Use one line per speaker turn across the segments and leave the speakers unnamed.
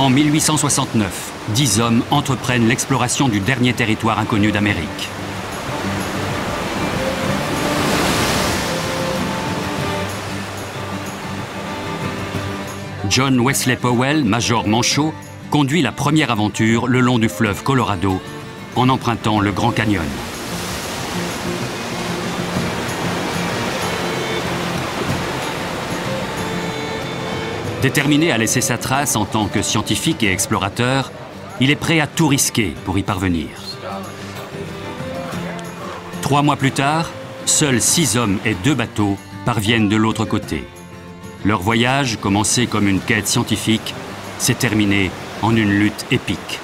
En 1869, 10 hommes entreprennent l'exploration du dernier territoire inconnu d'Amérique. John Wesley Powell, major manchot, conduit la première aventure le long du fleuve Colorado en empruntant le Grand Canyon. Déterminé à laisser sa trace en tant que scientifique et explorateur, il est prêt à tout risquer pour y parvenir. 3 mois plus tard, seuls 6 hommes et 2 bateaux parviennent de l'autre côté. Leur voyage, commencé comme une quête scientifique, s'est terminé en une lutte épique.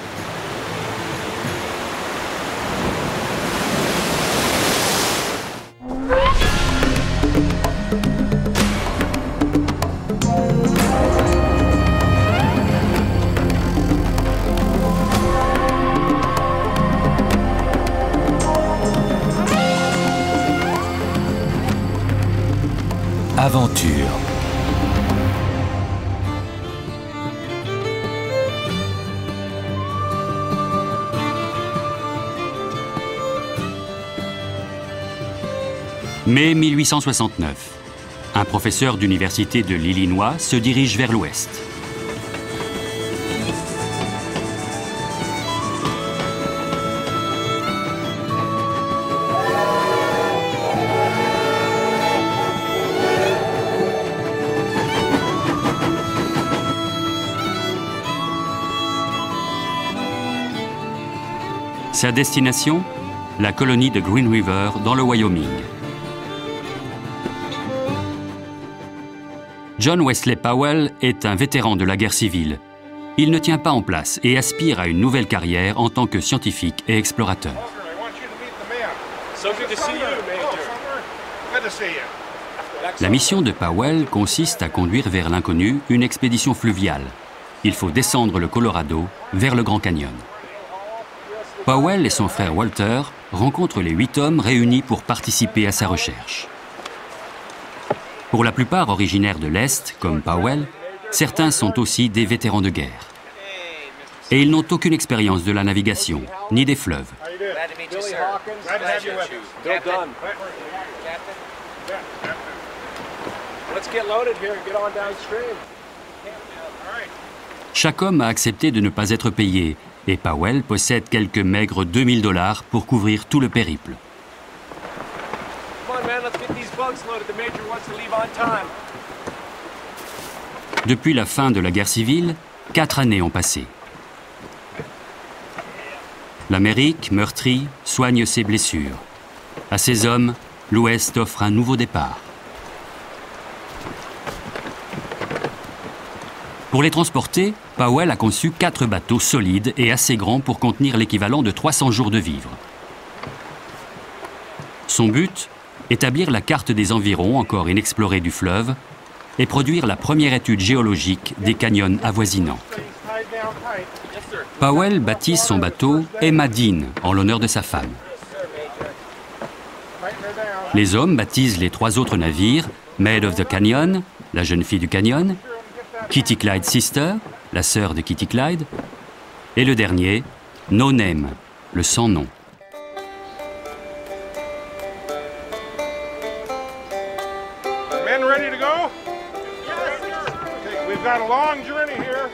Aventure.
Mai 1869. Un professeur d'université de l'Illinois se dirige vers l'ouest. Sa destination, la colonie de Green River dans le Wyoming. John Wesley Powell est un vétéran de la guerre civile. Il ne tient pas en place et aspire à une nouvelle carrière en tant que scientifique et explorateur. La mission de Powell consiste à conduire vers l'inconnu une expédition fluviale. Il faut descendre le Colorado vers le Grand Canyon. Powell et son frère Walter rencontrent les 8 hommes réunis pour participer à sa recherche. Pour la plupart originaires de l'Est, comme Powell, certains sont aussi des vétérans de guerre. Et ils n'ont aucune expérience de la navigation, ni des fleuves. Chaque homme a accepté de ne pas être payé, et Powell possède quelques maigres $2000 pour couvrir tout le périple. Depuis la fin de la guerre civile, 4 années ont passé. L'Amérique, meurtrie, soigne ses blessures. À ces hommes, l'Ouest offre un nouveau départ. Pour les transporter, Powell a conçu 4 bateaux solides et assez grands pour contenir l'équivalent de 300 jours de vivres. Son but, établir la carte des environs encore inexplorés du fleuve et produire la première étude géologique des canyons avoisinants. Powell baptise son bateau Emma Dean en l'honneur de sa femme. Les hommes baptisent les 3 autres navires Maid of the Canyon, la jeune fille du canyon, Kitty Clyde Sister, la sœur de Kitty Clyde, et le dernier, No Name, le sans nom.
Men ready to go? We've got a long journey here.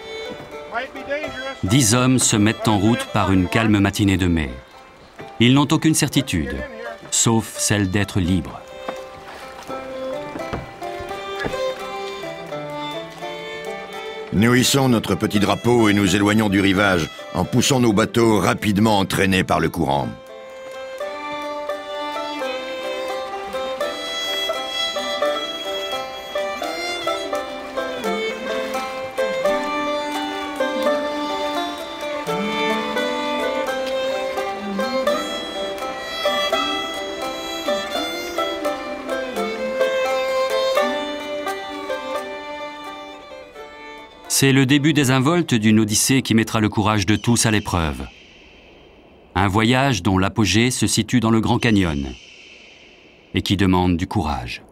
Might be dangerous.
10 hommes se mettent en route par une calme matinée de mai. Ils n'ont aucune certitude, sauf celle d'être libres.
Nous hissons notre petit drapeau et nous éloignons du rivage en poussant nos bateaux rapidement entraînés par le courant.
C'est le début désinvolte d'une odyssée qui mettra le courage de tous à l'épreuve. Un voyage dont l'apogée se situe dans le Grand Canyon et qui demande du courage.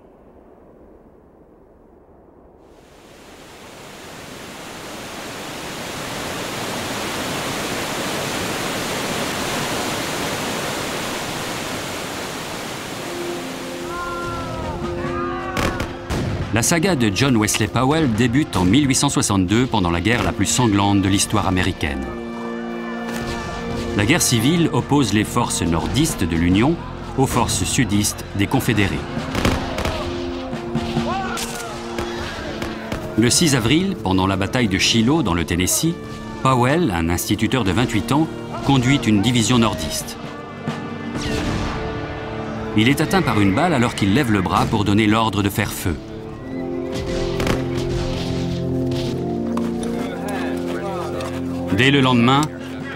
La saga de John Wesley Powell débute en 1862 pendant la guerre la plus sanglante de l'histoire américaine. La guerre civile oppose les forces nordistes de l'Union aux forces sudistes des Confédérés. Le 6 avril, pendant la bataille de Shiloh dans le Tennessee, Powell, un instituteur de 28 ans, conduit une division nordiste. Il est atteint par une balle alors qu'il lève le bras pour donner l'ordre de faire feu. Dès le lendemain,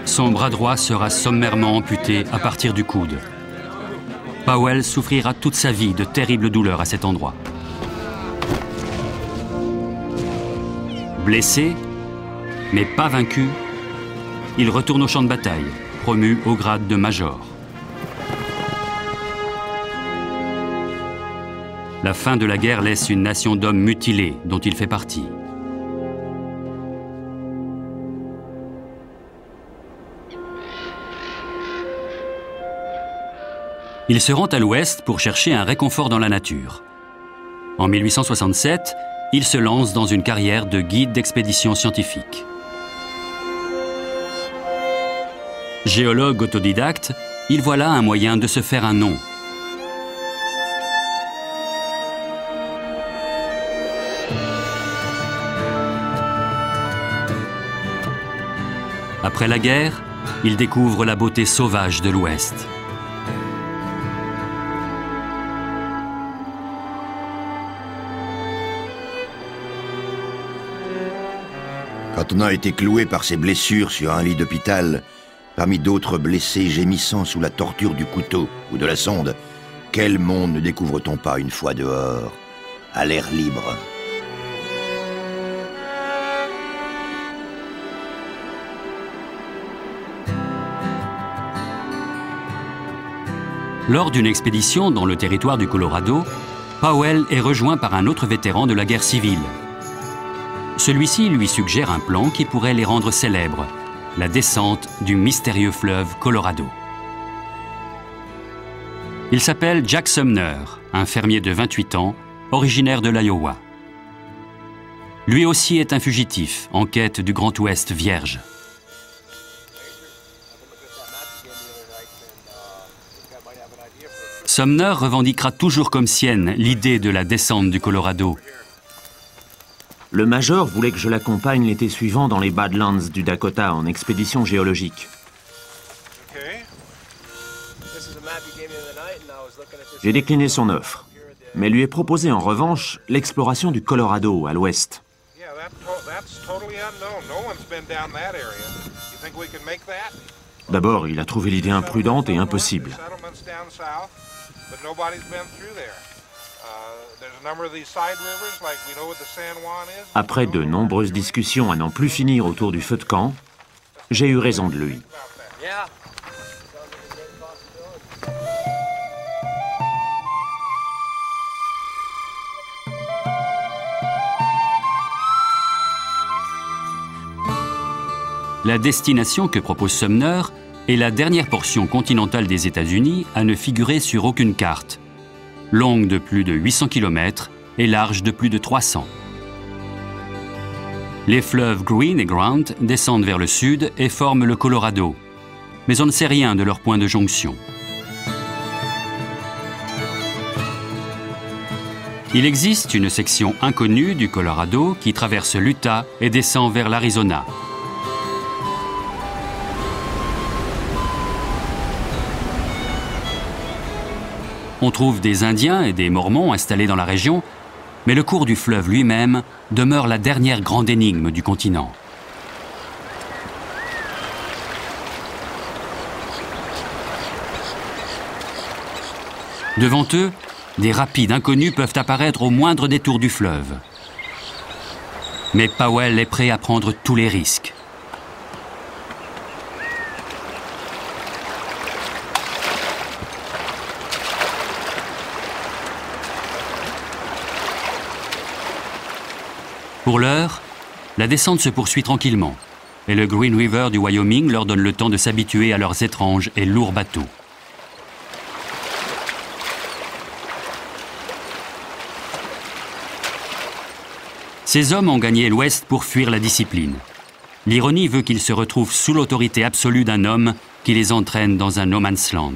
son bras droit sera sommairement amputé à partir du coude. Powell souffrira toute sa vie de terribles douleurs à cet endroit. Blessé, mais pas vaincu, il retourne au champ de bataille, promu au grade de major. La fin de la guerre laisse une nation d'hommes mutilés dont il fait partie. Il se rend à l'ouest pour chercher un réconfort dans la nature. En 1867, il se lance dans une carrière de guide d'expédition scientifique. Géologue autodidacte, il voit là un moyen de se faire un nom. Après la guerre, il découvre la beauté sauvage de l'Ouest.
Quand on a été cloué par ses blessures sur un lit d'hôpital, parmi d'autres blessés gémissant sous la torture du couteau ou de la sonde, quel monde ne découvre-t-on pas une fois dehors, à l'air libre?
Lors d'une expédition dans le territoire du Colorado, Powell est rejoint par un autre vétéran de la guerre civile. Celui-ci lui suggère un plan qui pourrait les rendre célèbres, la descente du mystérieux fleuve Colorado. Il s'appelle Jack Sumner, un fermier de 28 ans, originaire de l'Iowa. Lui aussi est un fugitif, en quête du Grand Ouest vierge. Sumner revendiquera toujours comme sienne l'idée de la descente du Colorado.
Le major voulait que je l'accompagne l'été suivant dans les Badlands du Dakota en expédition géologique. J'ai décliné son offre, mais lui ai proposé en revanche l'exploration du Colorado à l'ouest. D'abord, il a trouvé l'idée imprudente et impossible. Après de nombreuses discussions à n'en plus finir autour du feu de camp, j'ai eu raison de lui.
La destination que propose Sumner est la dernière portion continentale des États-Unis à ne figurer sur aucune carte. Longue de plus de 800 km et large de plus de 300. Les fleuves Green et Grant descendent vers le sud et forment le Colorado, mais on ne sait rien de leur point de jonction. Il existe une section inconnue du Colorado qui traverse l'Utah et descend vers l'Arizona. On trouve des Indiens et des Mormons installés dans la région, mais le cours du fleuve lui-même demeure la dernière grande énigme du continent. Devant eux, des rapides inconnus peuvent apparaître au moindre détour du fleuve. Mais Powell est prêt à prendre tous les risques. Pour l'heure, la descente se poursuit tranquillement et le Green River du Wyoming leur donne le temps de s'habituer à leurs étranges et lourds bateaux. Ces hommes ont gagné l'Ouest pour fuir la discipline. L'ironie veut qu'ils se retrouvent sous l'autorité absolue d'un homme qui les entraîne dans un no man's land.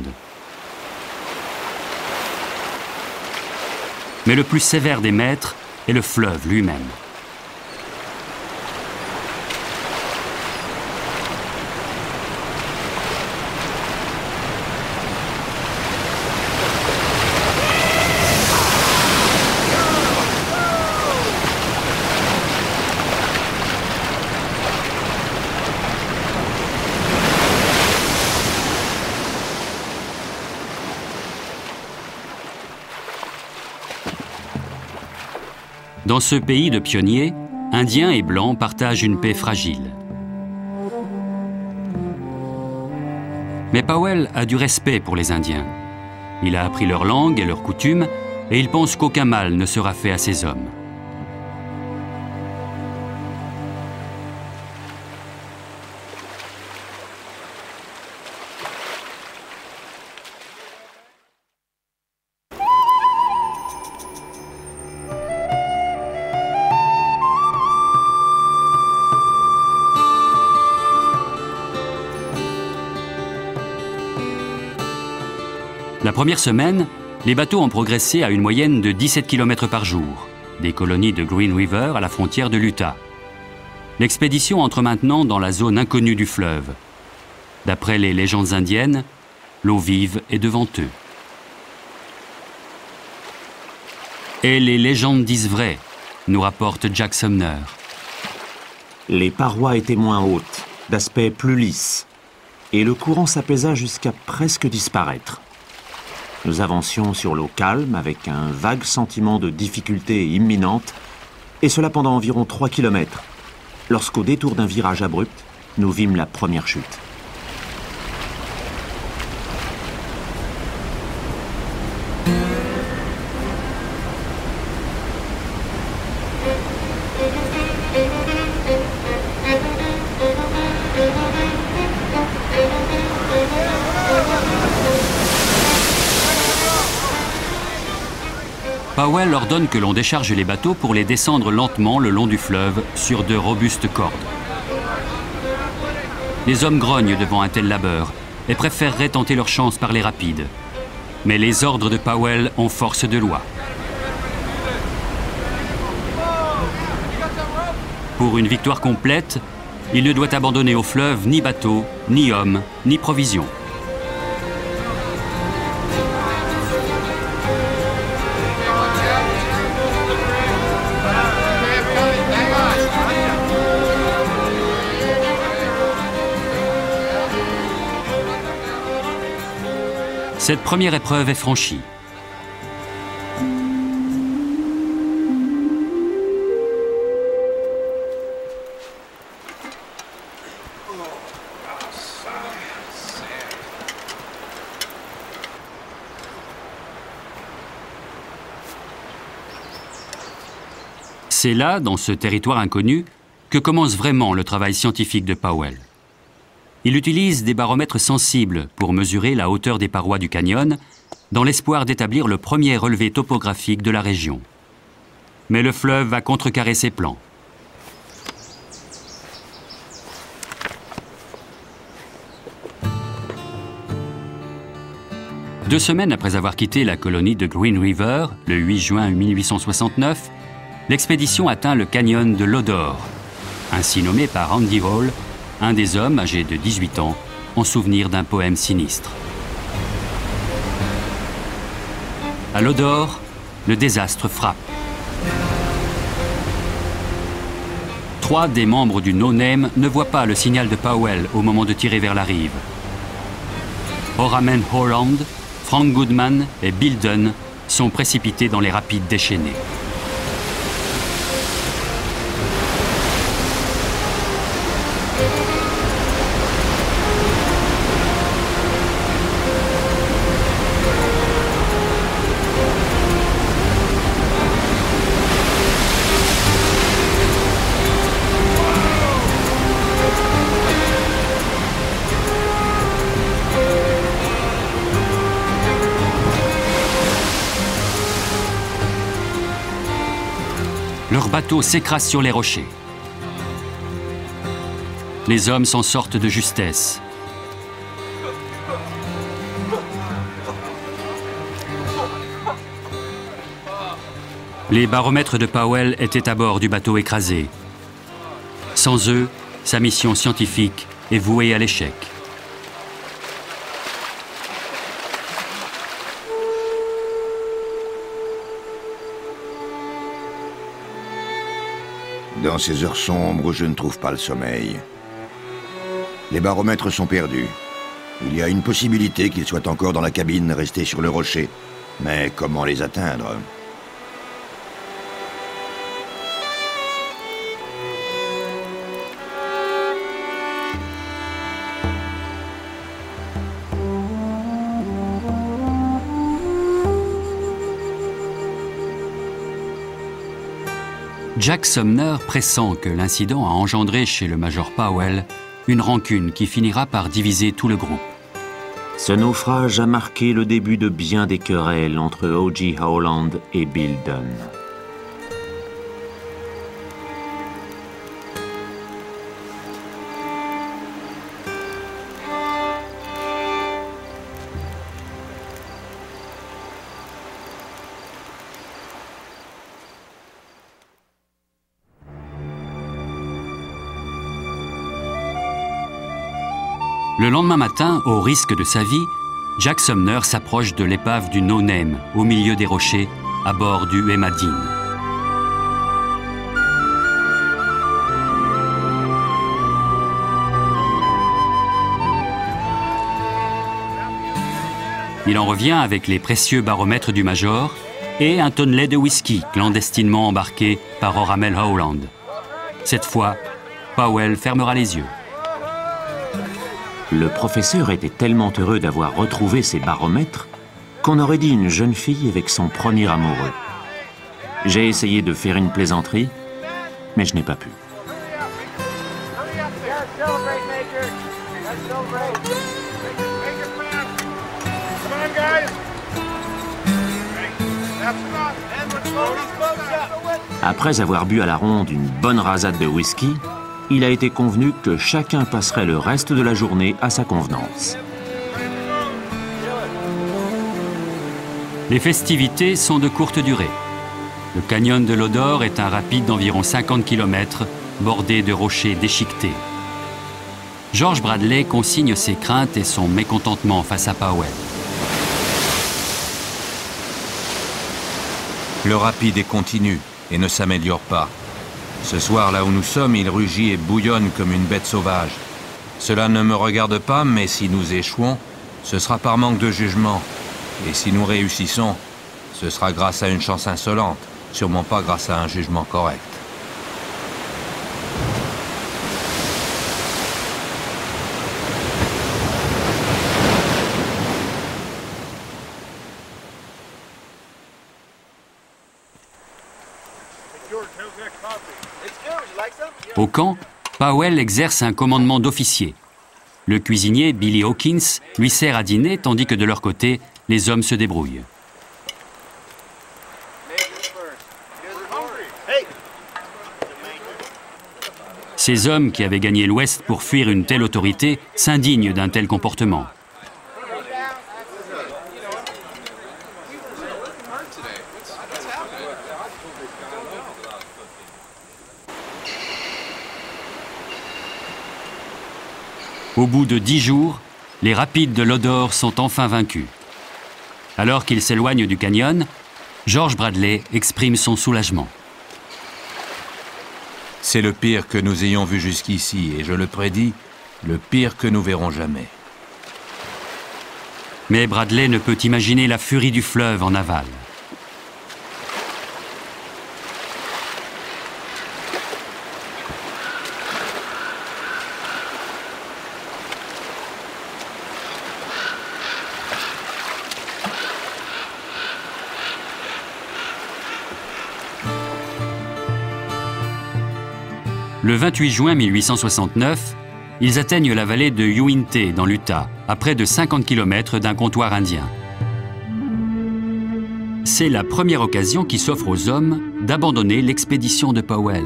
Mais le plus sévère des maîtres est le fleuve lui-même. Dans ce pays de pionniers, Indiens et Blancs partagent une paix fragile. Mais Powell a du respect pour les Indiens. Il a appris leur langue et leurs coutumes, et il pense qu'aucun mal ne sera fait à ces hommes. La première semaine, les bateaux ont progressé à une moyenne de 17 km par jour, des colonies de Green River à la frontière de l'Utah. L'expédition entre maintenant dans la zone inconnue du fleuve. D'après les légendes indiennes, l'eau vive est devant eux. Et les légendes disent vrai, nous rapporte Jack Sumner.
Les parois étaient moins hautes, d'aspect plus lisse, et le courant s'apaisa jusqu'à presque disparaître. Nous avancions sur l'eau calme avec un vague sentiment de difficulté imminente, et cela pendant environ 3 km, lorsqu'au détour d'un virage abrupt, nous vîmes la première chute.
Powell ordonne que l'on décharge les bateaux pour les descendre lentement le long du fleuve sur de robustes cordes. Les hommes grognent devant un tel labeur et préféreraient tenter leur chance par les rapides. Mais les ordres de Powell ont force de loi. Pour une victoire complète, il ne doit abandonner au fleuve ni bateau, ni hommes, ni provisions. Cette première épreuve est franchie. C'est là, dans ce territoire inconnu, que commence vraiment le travail scientifique de Powell. Il utilise des baromètres sensibles pour mesurer la hauteur des parois du canyon, dans l'espoir d'établir le premier relevé topographique de la région. Mais le fleuve va contrecarrer ses plans. Deux semaines après avoir quitté la colonie de Green River, le 8 juin 1869, l'expédition atteint le canyon de l'Odor, ainsi nommé par Andy Hall, un des hommes âgés de 18 ans, en souvenir d'un poème sinistre. À l'Odor, le désastre frappe. 3 des membres du No Name ne voient pas le signal de Powell au moment de tirer vers la rive. Horamen Holland, Frank Goodman et Bill Dunn sont précipités dans les rapides déchaînés. leur bateau s'écrase sur les rochers. Les hommes s'en sortent de justesse. Les baromètres de Powell étaient à bord du bateau écrasé. Sans eux, sa mission scientifique est vouée à l'échec.
Dans ces heures sombres, je ne trouve pas le sommeil. Les baromètres sont perdus. Il y a une possibilité qu'ils soient encore dans la cabine, restés sur le rocher. Mais comment les atteindre ?
Jack Sumner pressent que l'incident a engendré chez le major Powell une rancune qui finira par diviser tout le groupe.
Ce naufrage a marqué le début de bien des querelles entre O.J. Howland et Bill Dunn.
Le lendemain matin, au risque de sa vie, Jack Sumner s'approche de l'épave du No Name, au milieu des rochers, à bord du Emma Dean. Il en revient avec les précieux baromètres du Major et un tonnelet de whisky clandestinement embarqué par Oramel Howland. Cette fois, Powell fermera les yeux.
Le professeur était tellement heureux d'avoir retrouvé ses baromètres qu'on aurait dit une jeune fille avec son premier amoureux. J'ai essayé de faire une plaisanterie, mais je n'ai pas pu. Après avoir bu à la ronde une bonne rasade de whisky, il a été convenu que chacun passerait le reste de la journée à sa convenance.
Les festivités sont de courte durée. Le canyon de l'Odor est un rapide d'environ 50 km, bordé de rochers déchiquetés. George Bradley consigne ses craintes et son mécontentement face à Powell.
Le rapide est continu et ne s'améliore pas. Ce soir, là où nous sommes, il rugit et bouillonne comme une bête sauvage. Cela ne me regarde pas, mais si nous échouons, ce sera par manque de jugement. Et si nous réussissons, ce sera grâce à une chance insolente, sûrement pas grâce à un jugement correct.
Au camp, Powell exerce un commandement d'officier. Le cuisinier, Billy Hawkins, lui sert à dîner tandis que de leur côté, les hommes se débrouillent. Ces hommes qui avaient gagné l'Ouest pour fuir une telle autorité s'indignent d'un tel comportement. Au bout de 10 jours, les rapides de l'Odor sont enfin vaincus. Alors qu'ils s'éloignent du canyon, George Bradley exprime son soulagement.
C'est le pire que nous ayons vu jusqu'ici, et je le prédis, le pire que nous verrons jamais.
Mais Bradley ne peut imaginer la furie du fleuve en aval. Le 28 juin 1869, ils atteignent la vallée de Uintah, dans l'Utah, à près de 50 km d'un comptoir indien. C'est la première occasion qui s'offre aux hommes d'abandonner l'expédition de Powell.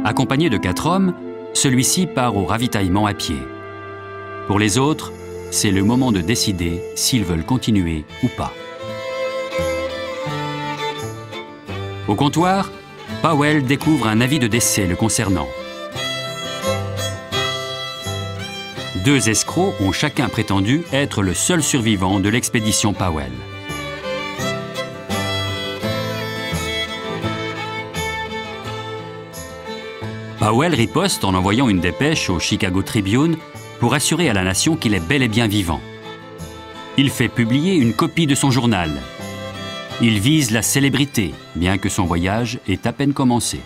Accompagné de 4 hommes, celui-ci part au ravitaillement à pied. Pour les autres, c'est le moment de décider s'ils veulent continuer ou pas. Au comptoir, Powell découvre un avis de décès le concernant. 2 escrocs ont chacun prétendu être le seul survivant de l'expédition Powell. Powell riposte en envoyant une dépêche au Chicago Tribune pour assurer à la nation qu'il est bel et bien vivant. Il fait publier une copie de son journal. Il vise la célébrité, bien que son voyage ait à peine commencé.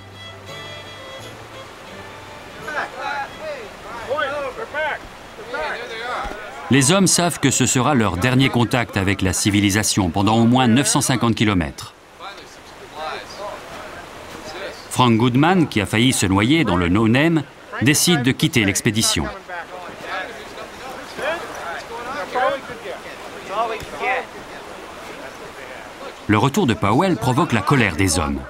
Les hommes savent que ce sera leur dernier contact avec la civilisation pendant au moins 950 km. Frank Goodman, qui a failli se noyer dans le No Name, décide de quitter l'expédition. Le retour de Powell provoque la colère des hommes.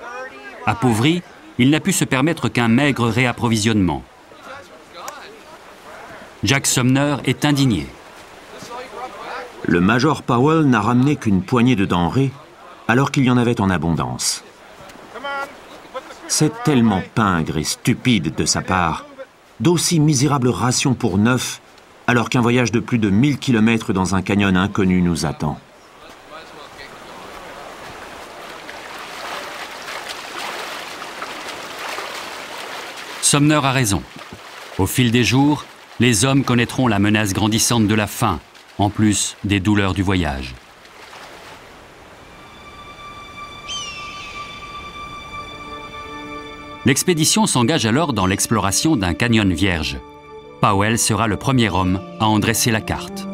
Appauvri, il n'a pu se permettre qu'un maigre réapprovisionnement. Jack Sumner est indigné.
Le Major Powell n'a ramené qu'une poignée de denrées, alors qu'il y en avait en abondance. C'est tellement pingre et stupide de sa part, d'aussi misérables rations pour 9, alors qu'un voyage de plus de 1000 km dans un canyon inconnu nous attend.
Sumner a raison. Au fil des jours, les hommes connaîtront la menace grandissante de la faim, en plus des douleurs du voyage. L'expédition s'engage alors dans l'exploration d'un canyon vierge. Powell sera le premier homme à en dresser la carte.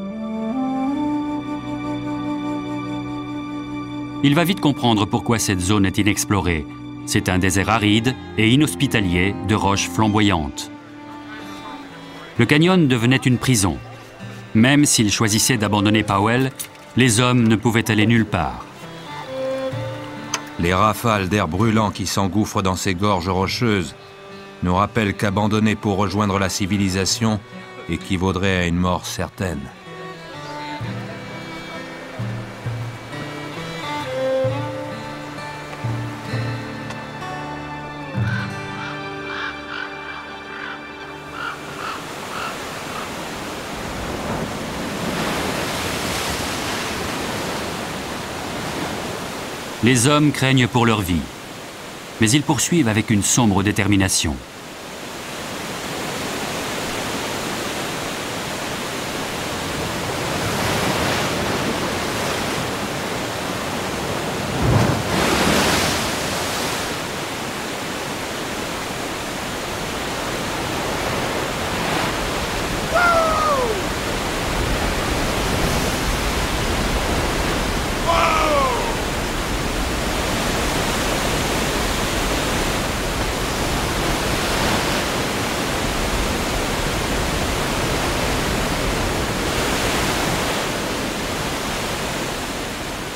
Il va vite comprendre pourquoi cette zone est inexplorée. C'est un désert aride et inhospitalier de roches flamboyantes. Le canyon devenait une prison. Même s'ils choisissaient d'abandonner Powell, les hommes ne pouvaient aller nulle part.
Les rafales d'air brûlant qui s'engouffrent dans ces gorges rocheuses nous rappellent qu'abandonner pour rejoindre la civilisation équivaudrait à une mort certaine.
Les hommes craignent pour leur vie, mais ils poursuivent avec une sombre détermination.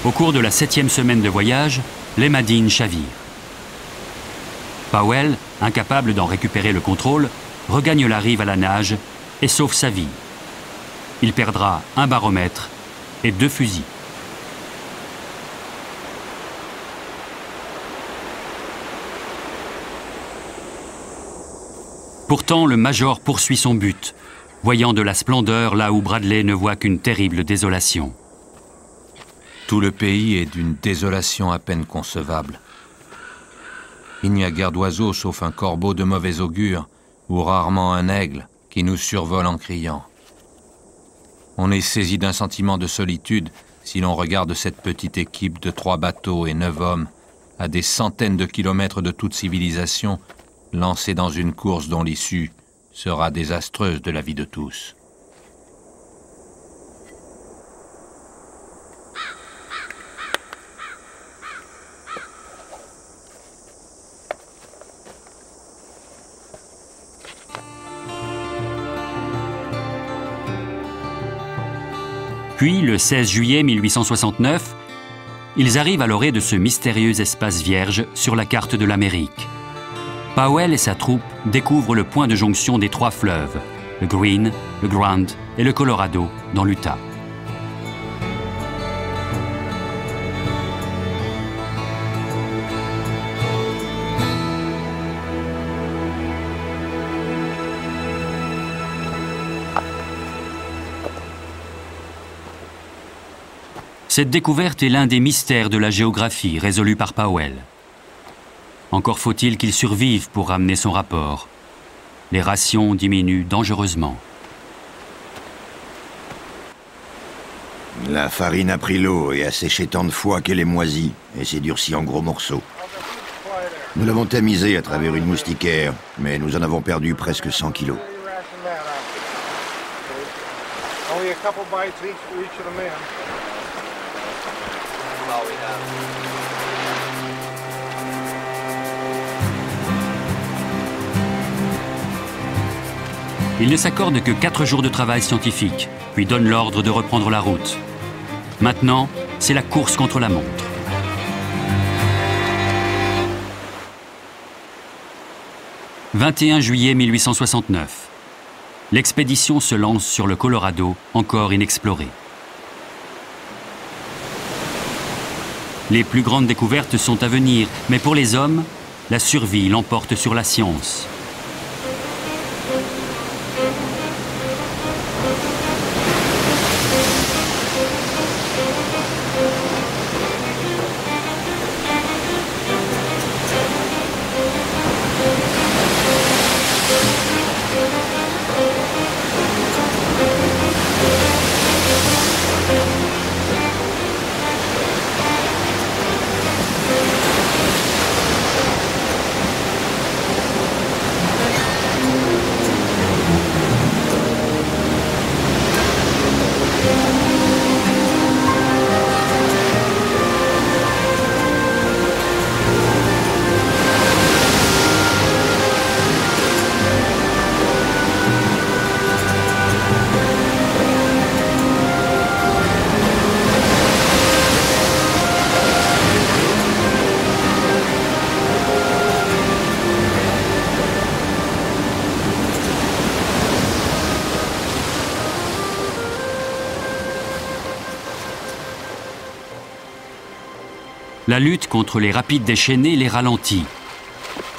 Au cours de la 7e semaine de voyage, l'Emma-Dean chavire. Powell, incapable d'en récupérer le contrôle, regagne la rive à la nage et sauve sa vie. Il perdra un baromètre et 2 fusils. Pourtant, le Major poursuit son but, voyant de la splendeur là où Bradley ne voit qu'une terrible désolation.
Tout le pays est d'une désolation à peine concevable. Il n'y a guère d'oiseaux sauf un corbeau de mauvais augure ou rarement un aigle qui nous survole en criant. On est saisi d'un sentiment de solitude si l'on regarde cette petite équipe de 3 bateaux et 9 hommes à des centaines de kilomètres de toute civilisation, lancés dans une course dont l'issue sera désastreuse de la vie de tous.
Puis, le 16 juillet 1869, ils arrivent à l'orée de ce mystérieux espace vierge sur la carte de l'Amérique. Powell et sa troupe découvrent le point de jonction des 3 fleuves, le Green, le Grand et le Colorado, dans l'Utah. Cette découverte est l'un des mystères de la géographie résolus par Powell. Encore faut-il qu'il survive pour ramener son rapport. Les rations diminuent dangereusement.
La farine a pris l'eau et a séché tant de fois qu'elle est moisie et s'est durcie en gros morceaux. Nous l'avons tamisée à travers une moustiquaire, mais nous en avons perdu presque 100 kilos.
Only a couple bites each for each of the men.
Il ne s'accorde que 4 jours de travail scientifique, puis donne l'ordre de reprendre la route. Maintenant, c'est la course contre la montre. « 21 juillet 1869. L'expédition se lance sur le Colorado, encore inexploré. Les plus grandes découvertes sont à venir, mais pour les hommes, la survie l'emporte sur la science. La lutte contre les rapides déchaînés les ralentit.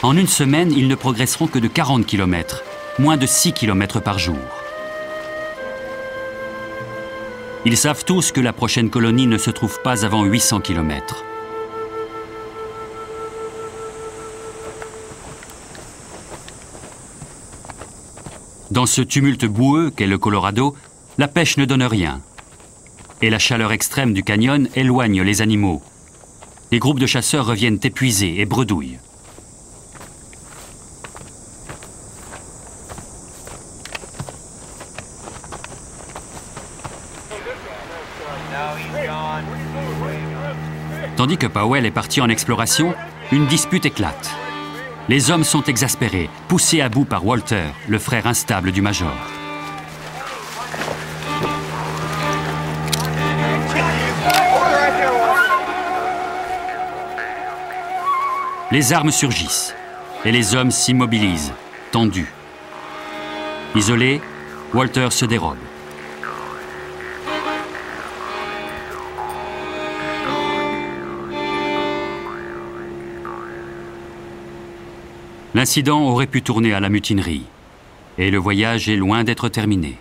En une semaine, ils ne progresseront que de 40 km, moins de 6 km par jour. Ils savent tous que la prochaine colonie ne se trouve pas avant 800 km. Dans ce tumulte boueux qu'est le Colorado, la pêche ne donne rien. Et la chaleur extrême du canyon éloigne les animaux. Les groupes de chasseurs reviennent épuisés et bredouillent. Tandis que Powell est parti en exploration, une dispute éclate. Les hommes sont exaspérés, poussés à bout par Walter, le frère instable du major. Les armes surgissent et les hommes s'immobilisent, tendus. Isolé, Walter se dérobe. L'incident aurait pu tourner à la mutinerie et le voyage est loin d'être terminé.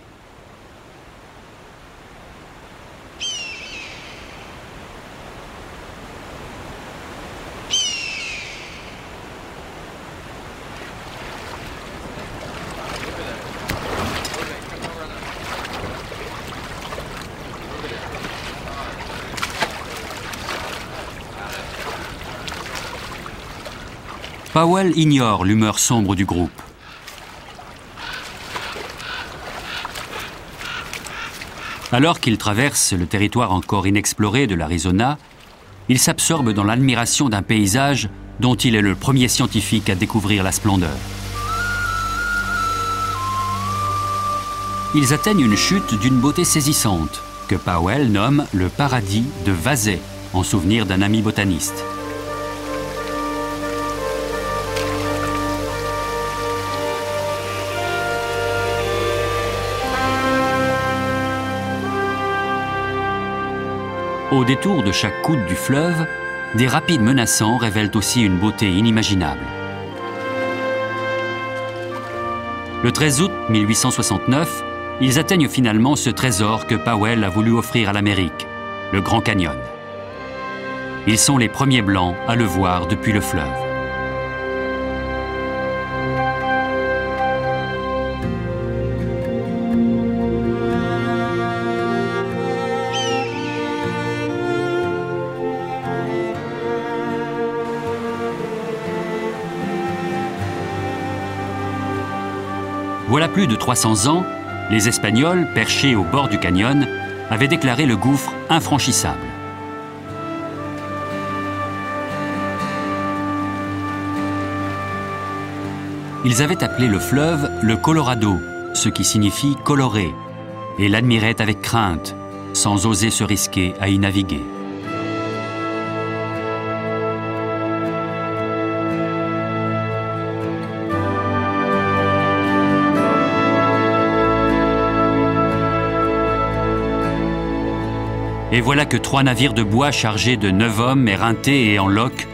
Powell ignore l'humeur sombre du groupe. Alors qu'il traverse le territoire encore inexploré de l'Arizona, il s'absorbe dans l'admiration d'un paysage dont il est le premier scientifique à découvrir la splendeur. Ils atteignent une chute d'une beauté saisissante, que Powell nomme le paradis de Vasey, en souvenir d'un ami botaniste. Au détour de chaque coude du fleuve, des rapides menaçants révèlent aussi une beauté inimaginable. Le 13 août 1869, ils atteignent finalement ce trésor que Powell a voulu offrir à l'Amérique, le Grand Canyon. Ils sont les premiers Blancs à le voir depuis le fleuve. Voilà plus de 300 ans, les Espagnols, perchés au bord du canyon, avaient déclaré le gouffre infranchissable. Ils avaient appelé le fleuve le Colorado, ce qui signifie coloré, et l'admiraient avec crainte, sans oser se risquer à y naviguer. Et voilà que 3 navires de bois chargés de 9 hommes éreintés et en loques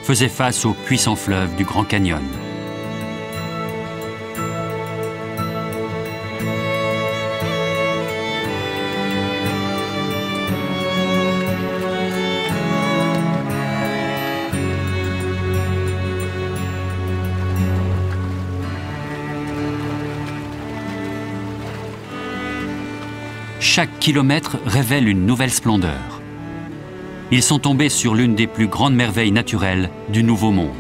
faisaient face au puissant fleuve du Grand Canyon. Chaque kilomètre révèle une nouvelle splendeur. Ils sont tombés sur l'une des plus grandes merveilles naturelles du Nouveau Monde.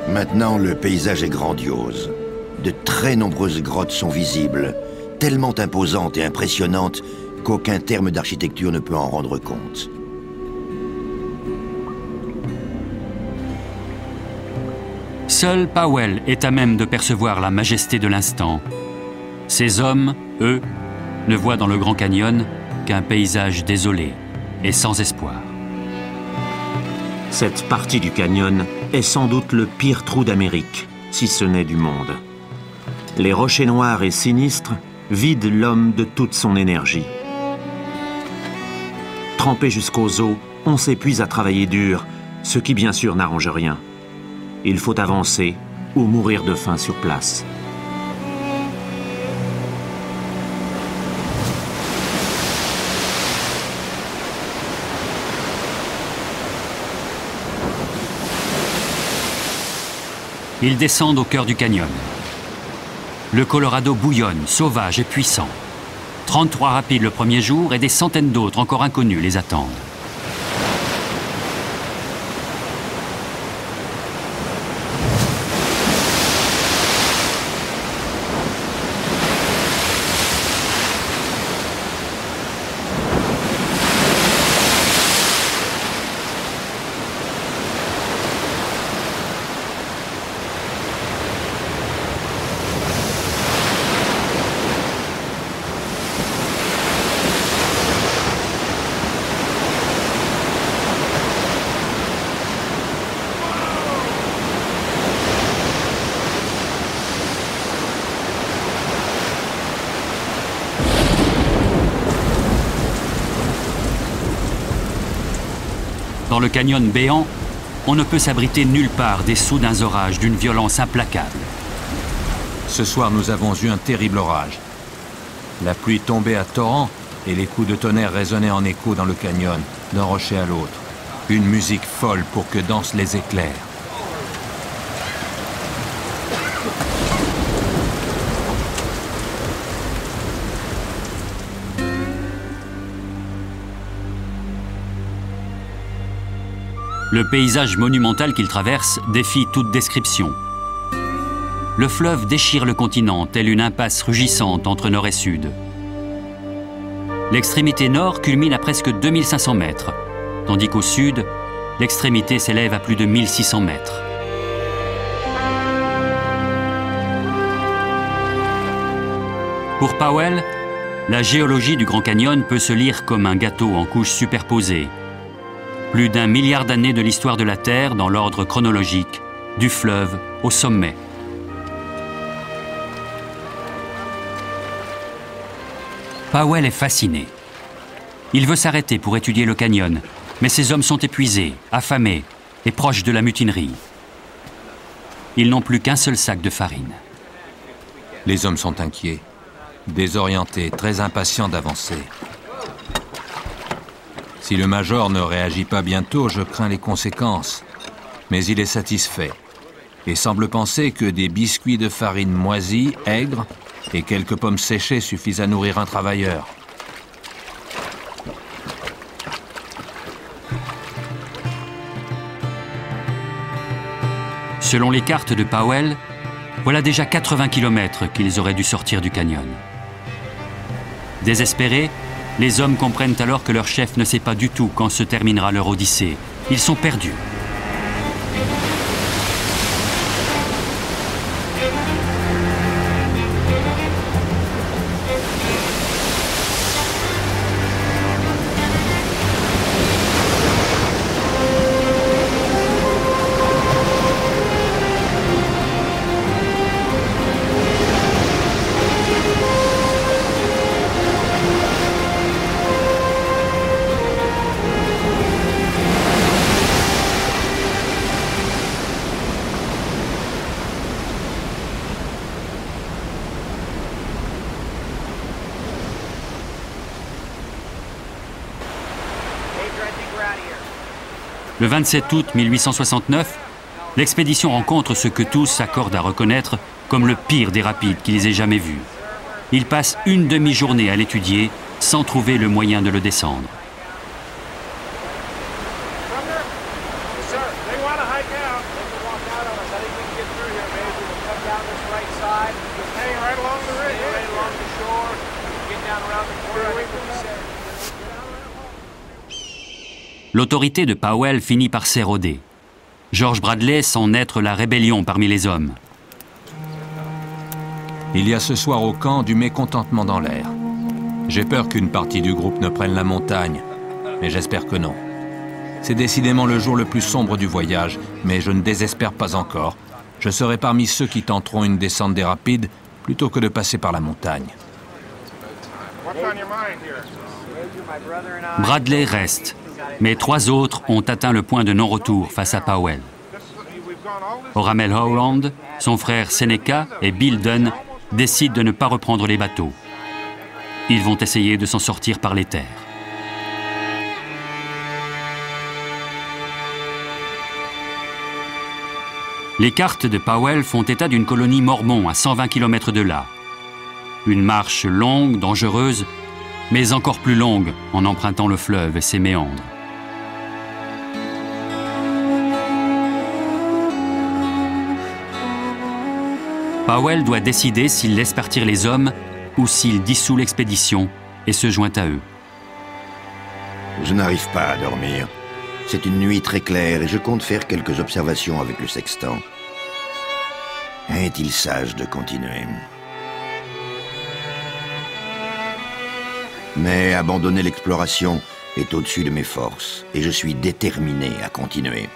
Maintenant, le paysage est grandiose. De très nombreuses grottes sont visibles, tellement imposantes et impressionnantes qu'aucun terme d'architecture ne peut en rendre compte.
Seul Powell est à même de percevoir la majesté de l'instant. Ces hommes, eux, ne voient dans le Grand Canyon qu'un paysage désolé et sans espoir.
Cette partie du canyon est sans doute le pire trou d'Amérique, si ce n'est du monde. Les rochers noirs et sinistres vident l'homme de toute son énergie. Trempé jusqu'aux os, on s'épuise à travailler dur, ce qui bien sûr n'arrange rien. Il faut avancer ou mourir de faim sur place.
Ils descendent au cœur du canyon. Le Colorado bouillonne, sauvage et puissant. 33 rapides le premier jour et des centaines d'autres encore inconnus les attendent. Dans le canyon béant, on ne peut s'abriter nulle part des sauts d'un orage d'une violence implacable.
Ce soir, nous avons eu un terrible orage. La pluie tombait à torrents et les coups de tonnerre résonnaient en écho dans le canyon, d'un rocher à l'autre. Une musique folle pour que dansent les éclairs.
Le paysage monumental qu'il traverse défie toute description. Le fleuve déchire le continent, telle une impasse rugissante entre nord et sud. L'extrémité nord culmine à presque 2500 mètres, tandis qu'au sud, l'extrémité s'élève à plus de 1600 mètres. Pour Powell, la géologie du Grand Canyon peut se lire comme un gâteau en couches superposées. Plus d'1 milliard d'années de l'histoire de la Terre dans l'ordre chronologique, du fleuve au sommet. Powell est fasciné. Il veut s'arrêter pour étudier le canyon, mais ses hommes sont épuisés, affamés et proches de la mutinerie. Ils n'ont plus qu'un seul sac de farine.
Les hommes sont inquiets, désorientés, très impatients d'avancer. Si le major ne réagit pas bientôt, je crains les conséquences. Mais il est satisfait et semble penser que des biscuits de farine moisie, aigres et quelques pommes séchées suffisent à nourrir un travailleur.
Selon les cartes de Powell, voilà déjà 80 km qu'ils auraient dû sortir du canyon. Désespérés, les hommes comprennent alors que leur chef ne sait pas du tout quand se terminera leur odyssée. Ils sont perdus. Le 27 août 1869, l'expédition rencontre ce que tous s'accordent à reconnaître comme le pire des rapides qu'ils aient jamais vu. Ils passent une demi-journée à l'étudier sans trouver le moyen de le descendre. L'autorité de Powell finit par s'éroder. George Bradley sent naître la rébellion parmi les hommes.
Il y a ce soir au camp du mécontentement dans l'air. J'ai peur qu'une partie du groupe ne prenne la montagne, mais j'espère que non. C'est décidément le jour le plus sombre du voyage, mais je ne désespère pas encore. Je serai parmi ceux qui tenteront une descente des rapides plutôt que de passer par la montagne.
Bradley reste, mais 3 autres ont atteint le point de non-retour face à Powell. Oramel Howland, son frère Seneca et Bill Dunn décident de ne pas reprendre les bateaux. Ils vont essayer de s'en sortir par les terres. Les cartes de Powell font état d'une colonie mormon à 120 km de là. Une marche longue, dangereuse, mais encore plus longue en empruntant le fleuve et ses méandres. Powell doit décider s'il laisse partir les hommes ou s'il dissout l'expédition et se joint à eux.
Je n'arrive pas à dormir. C'est une nuit très claire et je compte faire quelques observations avec le sextant. Est-il sage de continuer? Mais abandonner l'exploration est au-dessus de mes forces et je suis déterminé à continuer.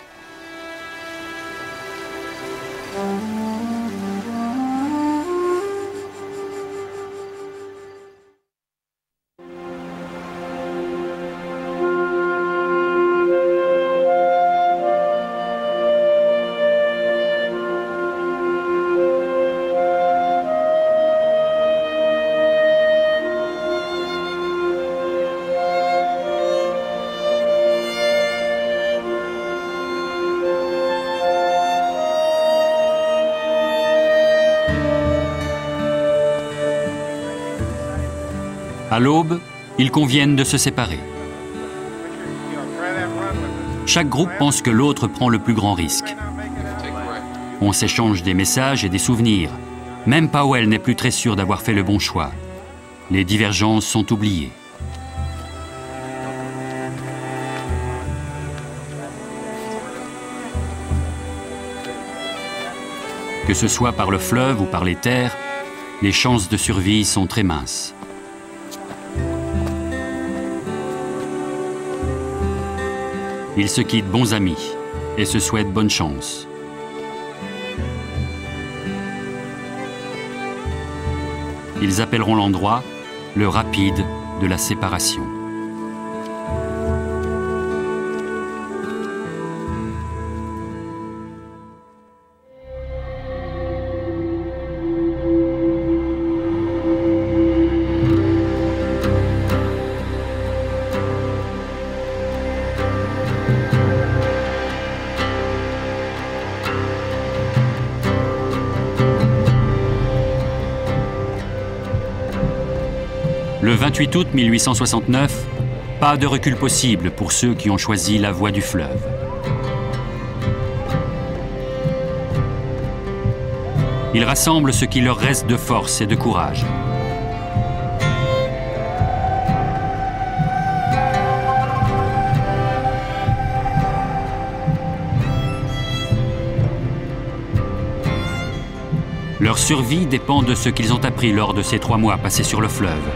À l'aube, ils conviennent de se séparer. Chaque groupe pense que l'autre prend le plus grand risque. On s'échange des messages et des souvenirs. Même Powell n'est plus très sûr d'avoir fait le bon choix. Les divergences sont oubliées. Que ce soit par le fleuve ou par les terres, les chances de survie sont très minces. Ils se quittent bons amis et se souhaitent bonne chance. Ils appelleront l'endroit le rapide de la séparation. Le 28 août 1869, pas de recul possible pour ceux qui ont choisi la voie du fleuve. Ils rassemblent ce qui leur reste de force et de courage. Leur survie dépend de ce qu'ils ont appris lors de ces 3 mois passés sur le fleuve.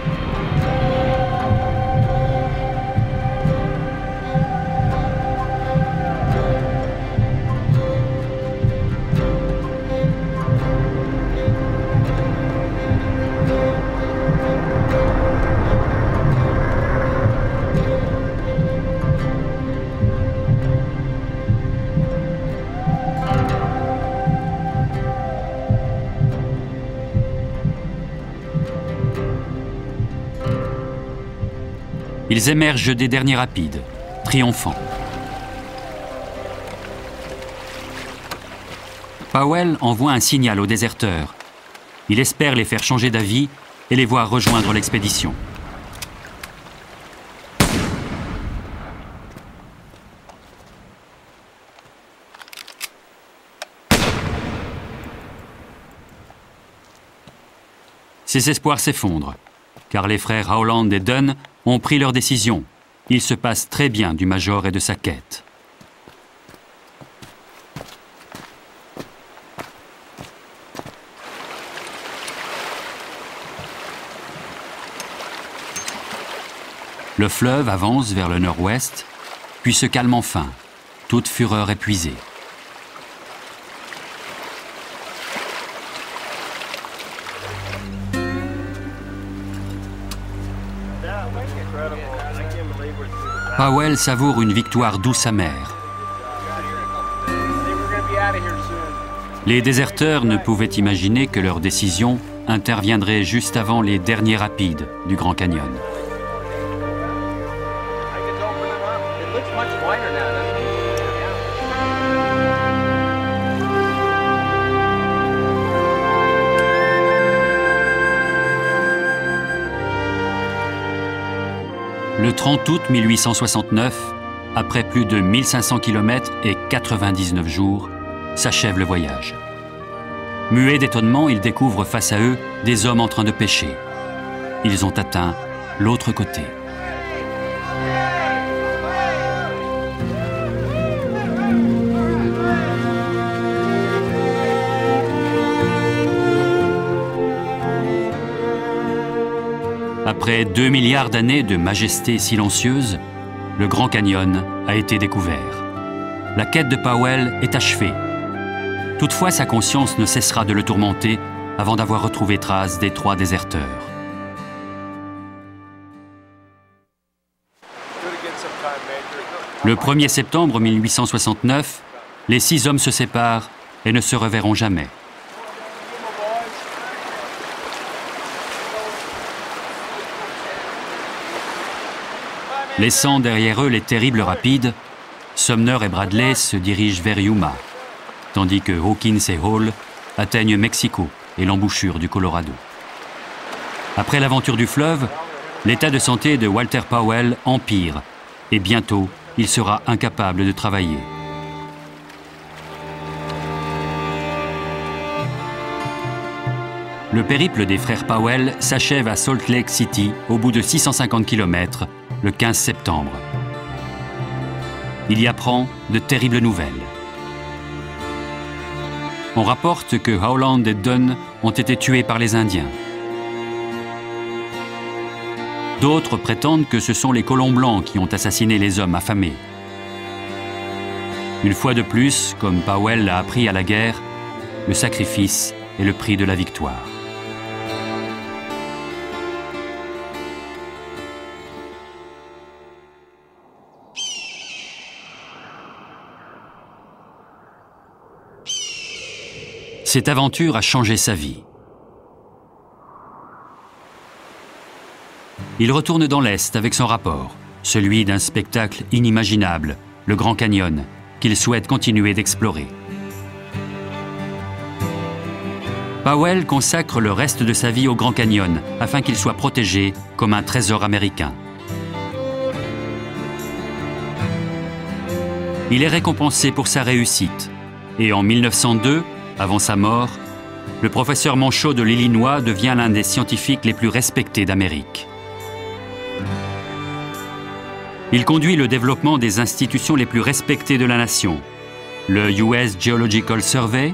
Ils émergent des derniers rapides, triomphants. Powell envoie un signal aux déserteurs. Il espère les faire changer d'avis et les voir rejoindre l'expédition. Ces espoirs s'effondrent, car les frères Howland et Dunn ont pris leur décision. Ils se passent très bien du Major et de sa quête. Le fleuve avance vers le nord-ouest, puis se calme enfin, toute fureur épuisée. Powell savoure une victoire douce amère. Les déserteurs ne pouvaient imaginer que leur décision interviendrait juste avant les derniers rapides du Grand Canyon. Le 30 août 1869, après plus de 1500 km et 99 jours, s'achève le voyage. Muets d'étonnement, ils découvrent face à eux des hommes en train de pêcher. Ils ont atteint l'autre côté. Après 2 milliards d'années de majesté silencieuse, le Grand Canyon a été découvert. La quête de Powell est achevée. Toutefois, sa conscience ne cessera de le tourmenter avant d'avoir retrouvé trace des 3 déserteurs. Le 1er septembre 1869, les 6 hommes se séparent et ne se reverront jamais. Laissant derrière eux les terribles rapides, Sumner et Bradley se dirigent vers Yuma, tandis que Hawkins et Hall atteignent Mexico et l'embouchure du Colorado. Après l'aventure du fleuve, l'état de santé de Walter Powell empire et bientôt, il sera incapable de travailler. Le périple des frères Powell s'achève à Salt Lake City au bout de 650 km le 15 septembre. Il y apprend de terribles nouvelles. On rapporte que Howland et Dunn ont été tués par les Indiens. D'autres prétendent que ce sont les colons blancs qui ont assassiné les hommes affamés. Une fois de plus, comme Powell l'a appris à la guerre, le sacrifice est le prix de la victoire. Cette aventure a changé sa vie. Il retourne dans l'Est avec son rapport, celui d'un spectacle inimaginable, le Grand Canyon, qu'il souhaite continuer d'explorer. Powell consacre le reste de sa vie au Grand Canyon afin qu'il soit protégé comme un trésor américain. Il est récompensé pour sa réussite et en 1902, avant sa mort, le professeur Monchaux de l'Illinois devient l'un des scientifiques les plus respectés d'Amérique. Il conduit le développement des institutions les plus respectées de la nation, le US Geological Survey,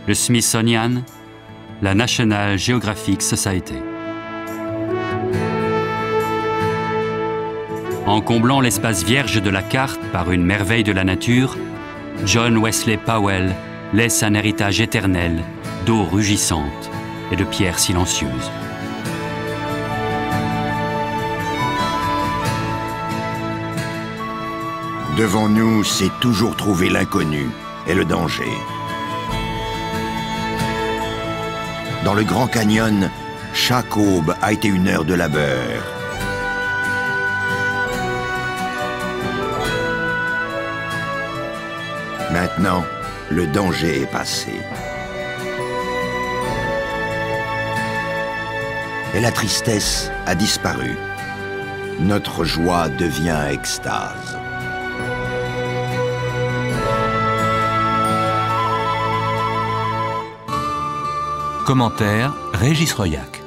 le Smithsonian, la National Geographic Society. En comblant l'espace vierge de la carte par une merveille de la nature, John Wesley Powell laisse un héritage éternel d'eau rugissante et de pierres silencieuses.
Devant nous, c'est toujours trouver l'inconnu et le danger. Dans le Grand Canyon, chaque aube a été une heure de labeur. Maintenant, le danger est passé. Et la tristesse a disparu. Notre joie devient extase.
Commentaire, Régis Royac.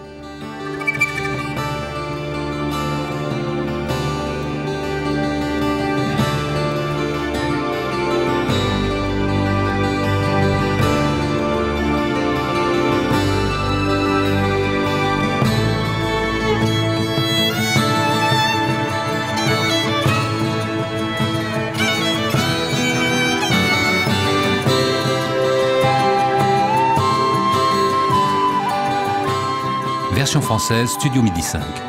Version française, Studio Midi 5.